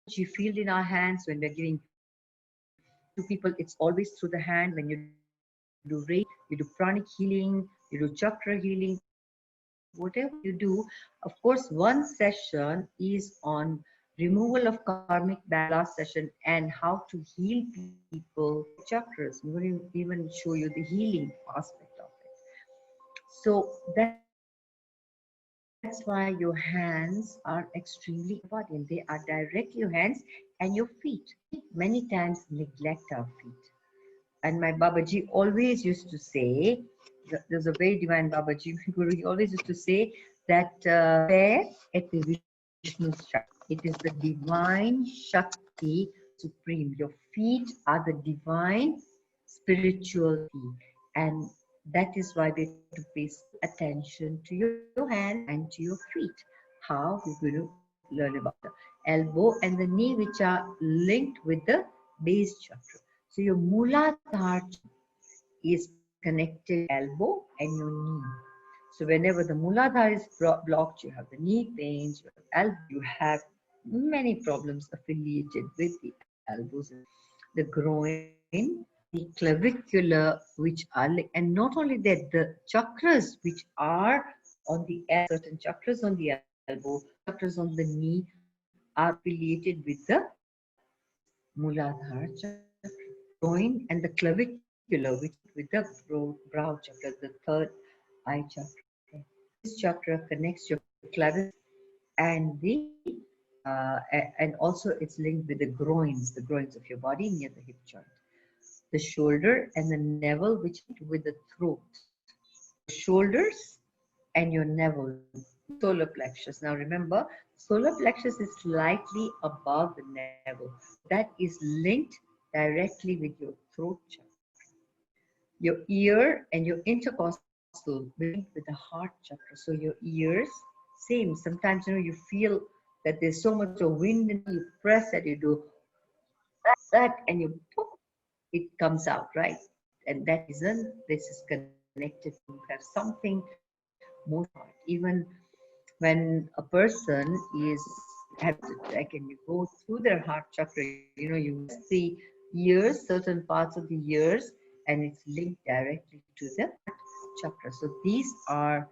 field in our hands. When we're giving to people, it's always through the hand. When you do rain, you do pranic healing, you do chakra healing, whatever you do. Of course, one session is on removal of karmic bad, last session, and how to heal people chakras. We're going to even show you the healing aspect of it. So that's why your hands are extremely important. They are directly your hands and your feet. We many times neglect our feet. And my Babaji always used to say, there's a very divine Babaji Guru, he always used to say that at the Vishnu Shakti. It is the divine Shakti supreme. Your feet are the divine spiritual being. And that is why we have to pay attention to your hands and to your feet. How we're going to learn about the elbow and the knee, which are linked with the base chakra. So your Mooladhara is connected elbow and your knee. So whenever the Mooladhara is blocked, you have the knee pains, you have elbow, you have many problems affiliated with the elbows, the groin, the clavicular, which are, and not only that, the chakras which are on the certain chakras on the elbow, chakras on the knee are affiliated with the Mooladhara chakra, groin, and the clavicular, which with the brow chakra, the third eye chakra. This chakra connects your clavicle and the and also it's linked with the groins of your body near the hip joint, the shoulder and the navel, which with the throat, shoulders and your navel, solar plexus. Now remember, solar plexus is slightly above the navel. That is linked directly with your throat chakra. Your ear and your intercostal linked with the heart chakra. So your ears, same. Sometimes you feel that there's so much of wind and you press that, you do that, and you poof, it comes out, right? And that isn't, this is connected to have something more heart. Even when a person is having a attack and you go through their heart chakra, you see ears, certain parts of the ears, and it's linked directly to the chakra. So these are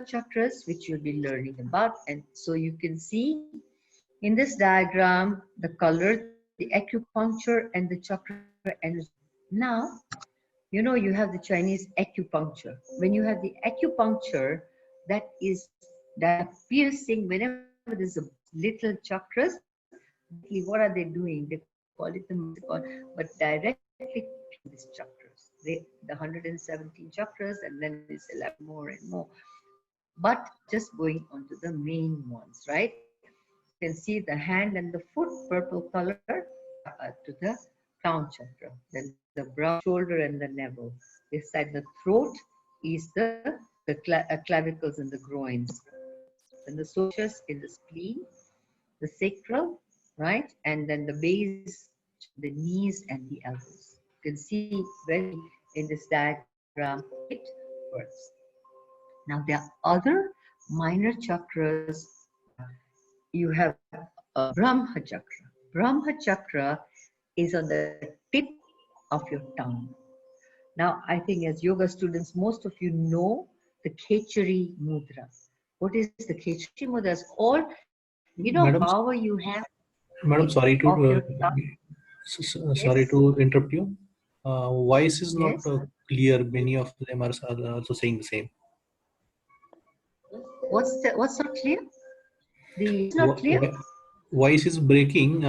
chakras which you'll be learning about. And so you can see in this diagram the color, the acupuncture, and the chakra energy. Now, you have the Chinese acupuncture. When you have the acupuncture, that is that piercing, whenever there's a little chakras, what are they doing? They call it the but directly these chakras. The 117 chakras, and then it's 11 more and more. But just going on to the main ones, right? You can see the hand and the foot, purple color, to the crown chakra. Then the brow, shoulder, and the navel. This side, the throat is the clavicles and the groins. And the soleus is the spleen, the sacral, right? And then the base, the knees, and the elbows. You can see very in this diagram it first. Now there are other minor chakras. You have a Brahma Chakra. Brahma Chakra is on the tip of your tongue. Now, I think as yoga students, most of you know the Khechari Mudra. What is the Khechari Mudra? It's all, Madam, power you have Madam, sorry to of your tongue. sorry Yes, to interrupt you. Voice is not yes. clear. Many of them are also saying the same. What's not clear? The not Vo- clear? Voice is breaking.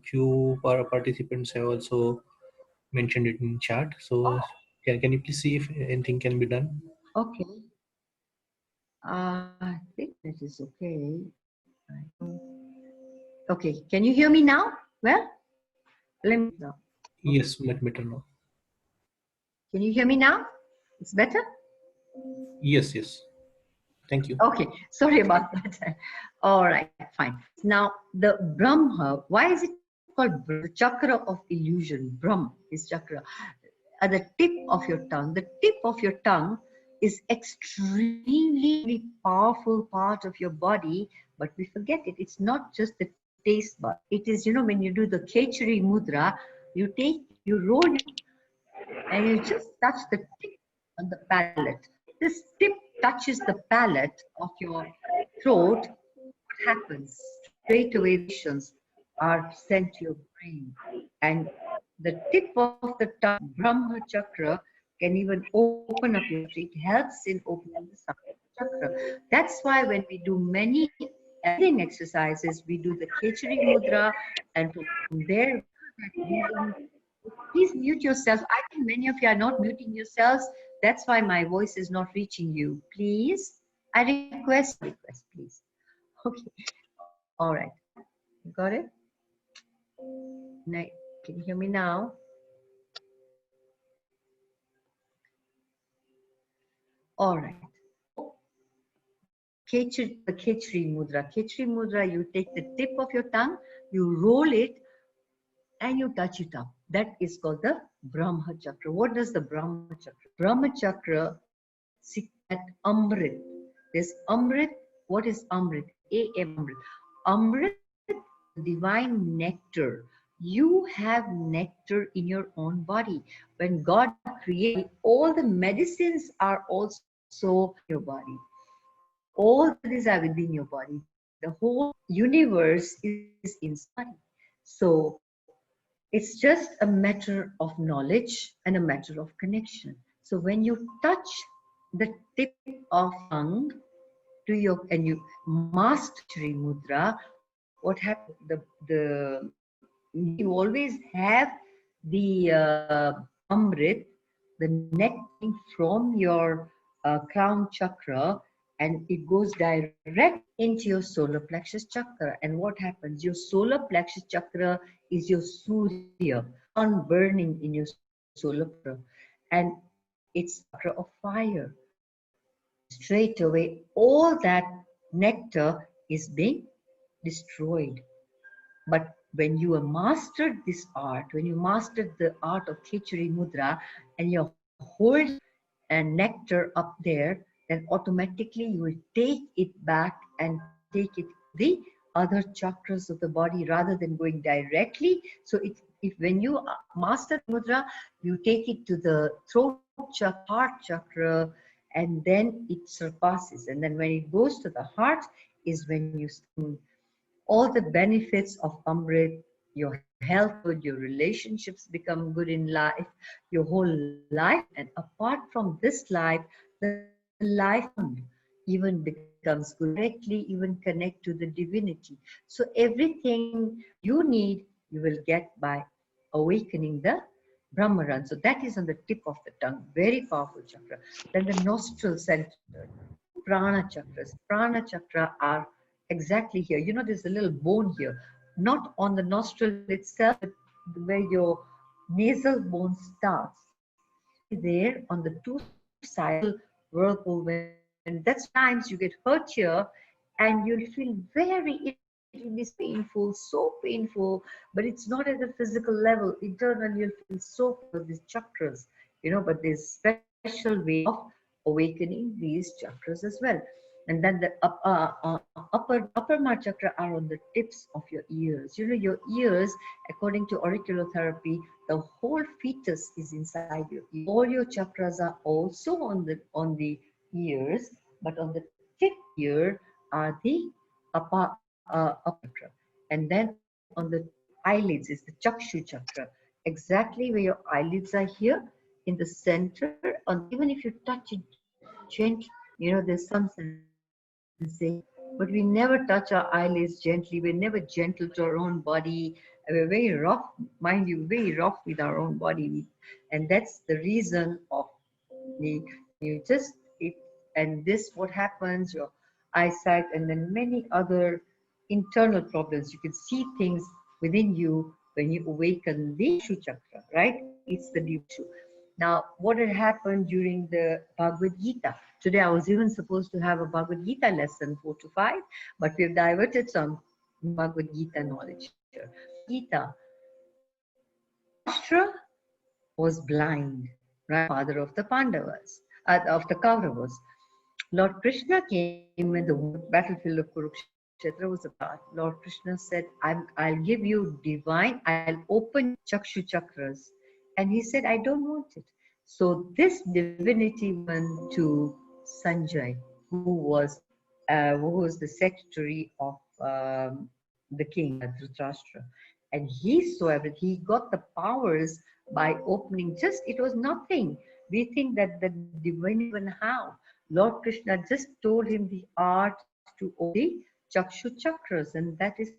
Few participants have also mentioned it in chat. So can you please see if anything can be done? Okay. I think that is okay. Okay, can you hear me now? Well, let me know. Yes, much better now. Can you hear me now? It's better? Yes, yes. Thank you. Okay, sorry about that. All right, fine. Now, the Brahma, why is it called the chakra of illusion? Brahma is chakra. At the tip of your tongue. The tip of your tongue is extremely powerful part of your body but we forget it. It's not just the taste bud. It is, when you do the Khechari mudra, you roll and you just touch the tip on the palate. This tip touches the palate of your throat. What happens? Straight away, vibrations are sent to your brain, and the tip of the tongue, Brahma Chakra, can even open up your chakra. It helps in opening the chakra. That's why when we do many breathing exercises, we do the Khechari mudra, and from there, that breathing. Please mute yourself. I think many of you are not muting yourselves. That's why my voice is not reaching you. Please, I request, please. Okay, all right. You got it? Now, can you hear me now? All right. The Khechari mudra. Khechari mudra, you take the tip of your tongue, you roll it, and you touch it up. That is called the Brahma Chakra. What does the Brahma Chakra? Brahma Chakra at Amrit. There's Amrit. What is Amrit? Amrit. Amrit, divine nectar. You have nectar in your own body. When God created, all the medicines are also in your body. All these are within your body. The whole universe is inside. So it's just a matter of knowledge and a matter of connection. So when you touch the tip of tongue to your and you master Shri Mudra, what happens? You always have the Amrit, the nectar from your crown chakra, and it goes direct into your solar plexus chakra. And what happens? Your solar plexus chakra is your Surya, sun burning in your solar chakra, and it's chakra of fire. And straight away, all that nectar is being destroyed. But when you have mastered this art, when you mastered the art of Khechari Mudra, and you're holding and nectar up there, then automatically you will take it back and take it the other chakras of the body rather than going directly. So if when you master mudra, you take it to the throat chakra, heart chakra, and then it surpasses. And then when it goes to the heart is when you all the benefits of Amrit, your health good, your relationships become good in life, your whole life. And apart from this life, the life even becomes good, directly even connect to the divinity. So everything you need, you will get by awakening the Brahmaran. So that is on the tip of the tongue, very powerful chakra. Then the nostril center, Prana chakras. Prana chakra are exactly here. There's a little bone here, not on the nostril itself, but where your nasal bone starts. There on the two sides, whirlpool. When that's times you get hurt here, and you'll feel it will be painful, so painful, but it's not at the physical level. Internally, you'll feel so for these chakras, but there's special way of awakening these chakras as well. And then the upper chakra are on the tips of your ears. Your ears, according to auriculotherapy, the whole fetus is inside your ear. All your chakras are also on the ears, but on the tip ear are the upper chakra. And then on the eyelids is the Chakshu Chakra. Exactly where your eyelids are here in the center. Even if you touch it gently, there's some sensation. But we never touch our eyelids gently. We're never gentle to our own body. We're very rough, mind you, very rough with our own body. And that's the reason of the, you just, it, and this what happens, your eyesight, and then many other internal problems. You can see things within you when you awaken the Chakshu Chakra, right? It's the deep Chakshu. Now, what had happened during the Bhagavad-Gita? Today, I was even supposed to have a Bhagavad-Gita lesson 4 to 5, but we've diverted some Bhagavad-Gita knowledge here. Gita, Dhritarashtra was blind, right? Father of the Pandavas, of the Kauravas. Lord Krishna came in the battlefield of Kurukshetra. Kshetra was about. Lord Krishna said, I'll give you divine, I'll open Chakshu Chakras. And he said, I don't want it. So this divinity went to Sanjay, who was the secretary of the king, Dhritarashtra. And he saw everything. He got the powers by opening just, it was nothing. We think that the divine, even how? Lord Krishna just told him the art to open the Chakshu Chakras, and that is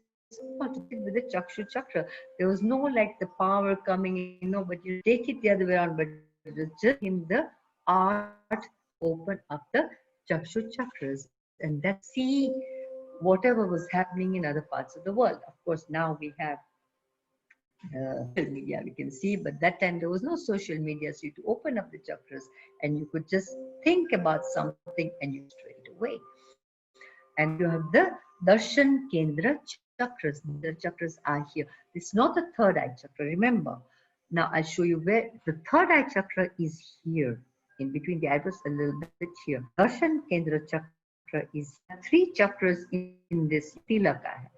all to do with the Chakshu Chakra. There was no like the power coming in, but you take it the other way around, but it was just him the art open up the Chakshu Chakras, and that see whatever was happening in other parts of the world. Of course, now we have social media we can see, but that time there was no social media, so you to open up the chakras and you could just think about something and you straight away. And you have the darshan kendra chakras. The chakras are here. It's not the third eye chakra, remember. Now I'll show you where the third eye chakra is, here in between the eyebrows, a little bit here. Darshan kendra chakra is, there are three chakras in this tilak I have,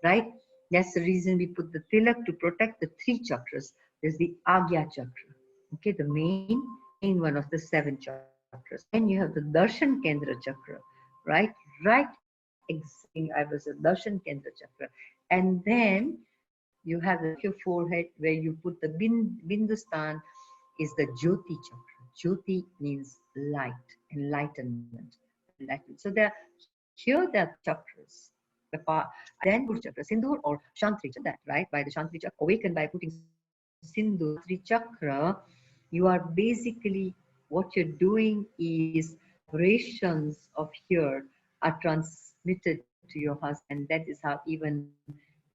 right? That's the reason we put the tilak, to protect the three chakras. There's the Agya chakra, okay, the main one of the 7 chakras. Then you have the Darshan Kendra chakra, right? Right, exactly. I was a Darshan Kendra chakra. And then you have the your forehead where you put the Bindustan is the Jyoti chakra. Jyoti means light, enlightenment. Enlightenment. So there, here there are chakras. Then Guru Chakra, Sindhur or Shantri, that right? By the Shantri Chakra, awakened by putting Sindhu, Shantri Chakra, you are basically, what you're doing is vibrations of here are transmitted to your husband, and that is how, even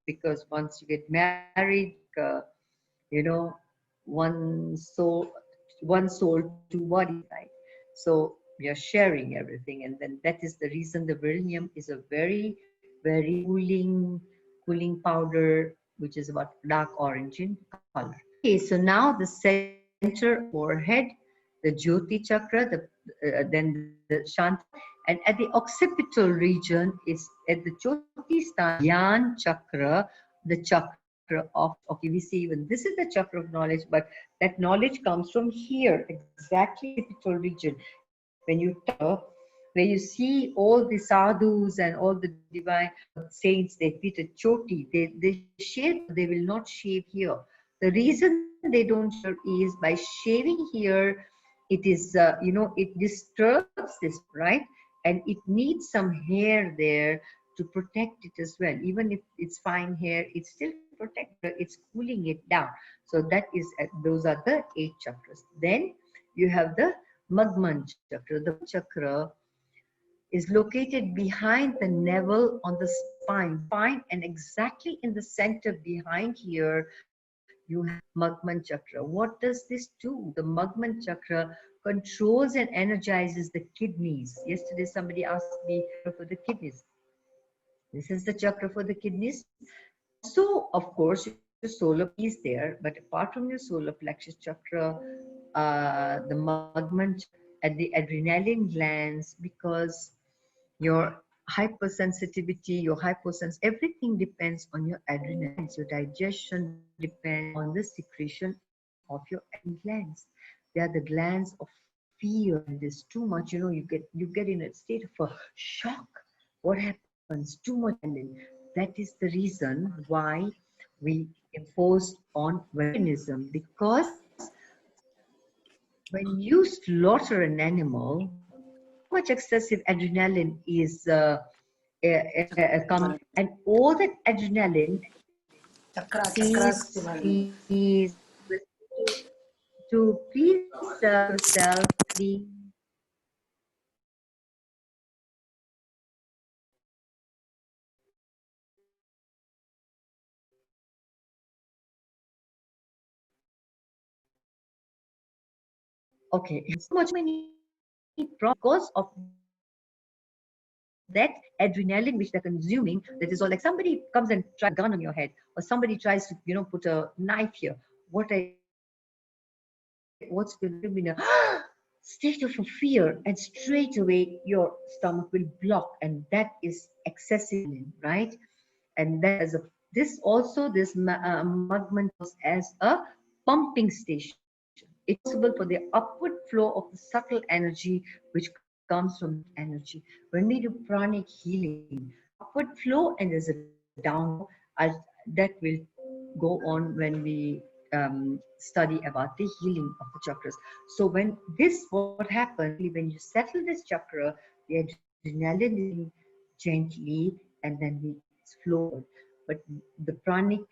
because once you get married, you know, one soul, one soul, two bodies, right? So we are sharing everything, and then that is the reason the beryllium is a very, very cooling powder, which is about dark orange in color. Okay, so now the center forehead, the Jyoti chakra, then the Shanti, and at the occipital region is at the Jyoti stan, Yan chakra, the chakra of, okay, we see even this is the chakra of knowledge, but that knowledge comes from here, exactly occipital region. When you where you see all the sadhus and all the divine saints, they fit a choti, they shave, they will not shave here. The reason they don't shave is by shaving here, it is, it disturbs this, right? And it needs some hair there to protect it as well. Even if it's fine hair, it's still protect, it's cooling it down. So that is, those are the 8 chakras. Then you have the Magman chakra. The chakra is located behind the navel on the spine, and exactly in the center behind here, you have Magman chakra. What does this do? The Magman chakra controls and energizes the kidneys. Yesterday, somebody asked me for the kidneys. This is the chakra for the kidneys. Also, of course, your solar plexus is there, but apart from your solar plexus chakra, the Magman at the adrenaline glands, because your hypersensitivity, your hyposens, everything depends on your adrenaline. Your digestion depends on the secretion of your adrenaline glands. They are the glands of fear. When there's too much, you get in a state of a shock. What happens? Too much adrenaline. That is the reason why we impose on veganism, because when you slaughter an animal, too much excessive adrenaline is come, and all that adrenaline Chakras, is to please yourself, please. Okay, so much many problems because of that adrenaline which they're consuming. That is all, like somebody comes and tries a gun on your head, or somebody tries to, put a knife here. What's going to be now? state of a fear, and straight away your stomach will block, and that is excessive, right? And that as a this also this Magman as a pumping station. It's responsible for the upward flow of the subtle energy which comes from the energy. When we do pranic healing, there's an upward flow and there's a downward flow. That will go on when we study about the healing of the chakras. So when this what happens when you settle this chakra, the adrenaline is gently, and then it's flowed. But the pranic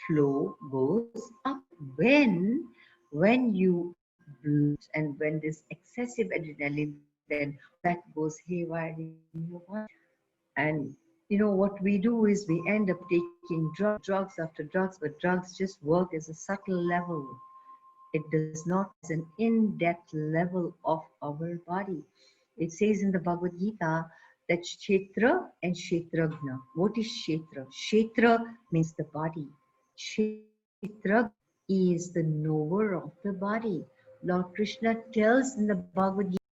flow goes up when you bloat, and when this excessive adrenaline, then all that goes haywire in your body. And what we do is we end up taking drugs after drugs, but drugs just work as a subtle level. It does not as an in-depth level of our body. It says in the Bhagavad Gita that Kshetra and Kshetragna. What is Kshetra? Kshetra means the body. Kshetragna is the knower of the body. Lord Krishna tells in the Bhagavad Gita